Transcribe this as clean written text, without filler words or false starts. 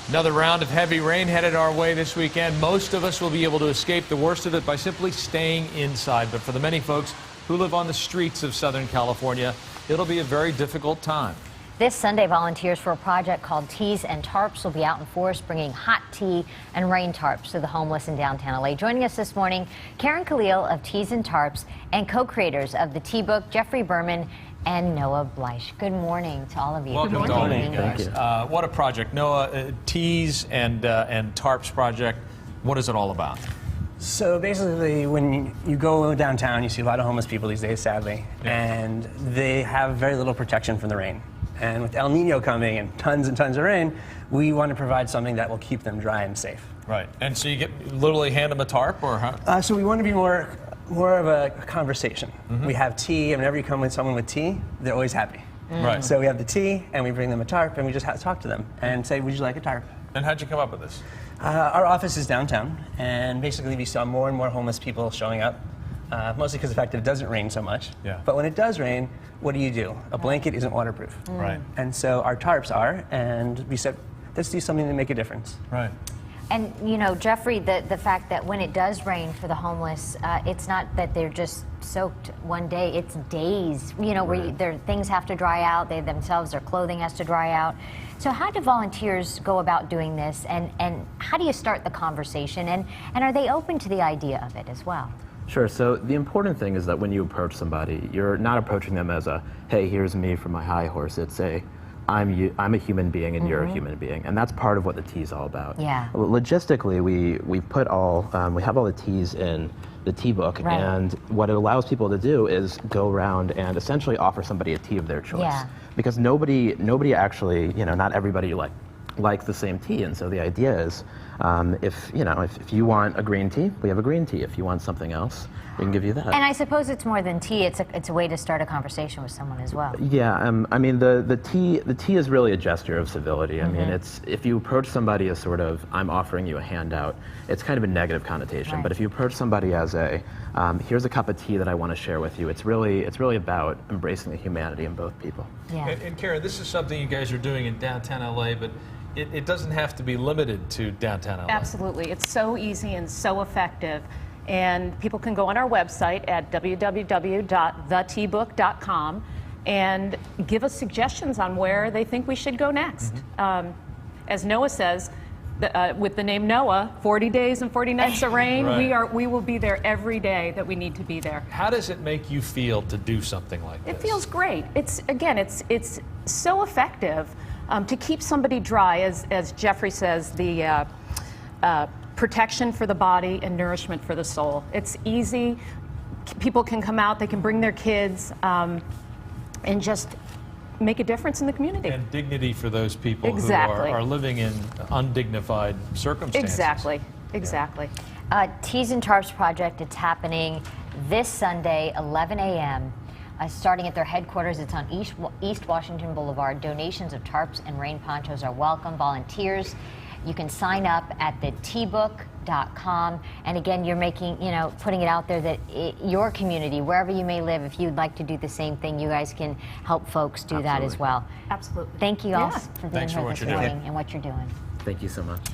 Another round of heavy rain headed our way this weekend. Most of us will be able to escape the worst of it by simply staying inside. But for the many folks who live on the streets of Southern California, it'll be a very difficult time. This Sunday, volunteers for a project called Teas and Tarps will be out in force bringing hot tea and rain tarps to the homeless in downtown LA. Joining us this morning, Karen Khalil of Teas and Tarps and co-creators of the TeaBook, Jeffrey Berman and Noah Bleich. Good morning to all of you. Welcome to all of you guys. Thank you. What a project. Noah, Teas and Tarps project, what is it all about? So basically, when you go downtown, you see a lot of homeless people these days, sadly, and they have very little protection from the rain. And with El Niño coming and tons of rain, we want to provide something that will keep them dry and safe. Right. And so you literally hand them a tarp, or how? So we want to be more of a conversation. We have tea, and whenever you come with someone with tea, they're always happy. Right. So we have the tea, and we bring them a tarp, and we just talk to them and say, would you like a tarp? And how'd you come up with this? Our office is downtown, and basically we saw more and more homeless people showing up, mostly because of the fact that it doesn't rain so much. Yeah. But when it does rain, what do? A blanket isn't waterproof. Right. And so our tarps are, and we said, let's do something to make a difference. Right. And, you know, Jeffrey, the fact that when it does rain for the homeless, it's not that they're just soaked one day, it's days, you know, where their things have to dry out, they themselves, their clothing has to dry out. So how do volunteers go about doing this, and how do you start the conversation, and are they open to the idea of it as well? Sure. So the important thing is that when you approach somebody, you're not approaching them as a, hey, here's me from my high horse. It's a, I'm a human being and you're a human being, and that's part of what the tea is all about. Yeah. Logistically, we have all the teas in the TeaBook, and what it allows people to do is go around and essentially offer somebody a tea of their choice. Yeah. Because nobody actually, you know, not everybody likes the same tea, and so the idea is, if you want a green tea, we have a green tea. If you want something else, we can give you that. And I suppose it's more than tea, it's a way to start a conversation with someone as well. Yeah, I mean the tea is really a gesture of civility. I mean, it's, if you approach somebody as sort of, I'm offering you a handout, it's kind of a negative connotation. Right. But if you approach somebody as a, here's a cup of tea that I want to share with you, it's really about embracing the humanity in both people. Yeah. And Karen, this is something you guys are doing in downtown LA, but it doesn't have to be limited to downtown LA. Absolutely. It's so easy and so effective. And people can go on our website at www.theteabook.com and give us suggestions on where they think we should go next. As Noah says, with the name Noah, 40 days and 40 nights of rain, we will be there every day that we need to be there. How does it make you feel to do something like this? It feels great. It's so effective to keep somebody dry, as Jeffrey says, the protection for the body and nourishment for the soul. It's easy. People can come out, they can bring their kids, and just make a difference in the community. And dignity for those people who are living in undignified circumstances. Exactly. Teas and Tarps project, it's happening this Sunday, 11 a.m. Starting at their headquarters. It's on East Washington Boulevard. Donations of tarps and rain ponchos are welcome. Volunteers, you can sign up at theteabook.com. And again, you're putting it out there that your community, wherever you may live, if you'd like to do the same thing, you guys can help folks do that as well. Absolutely. Thank you all for being Thanks here for what this you're doing. morning and what you're doing. Thank you so much.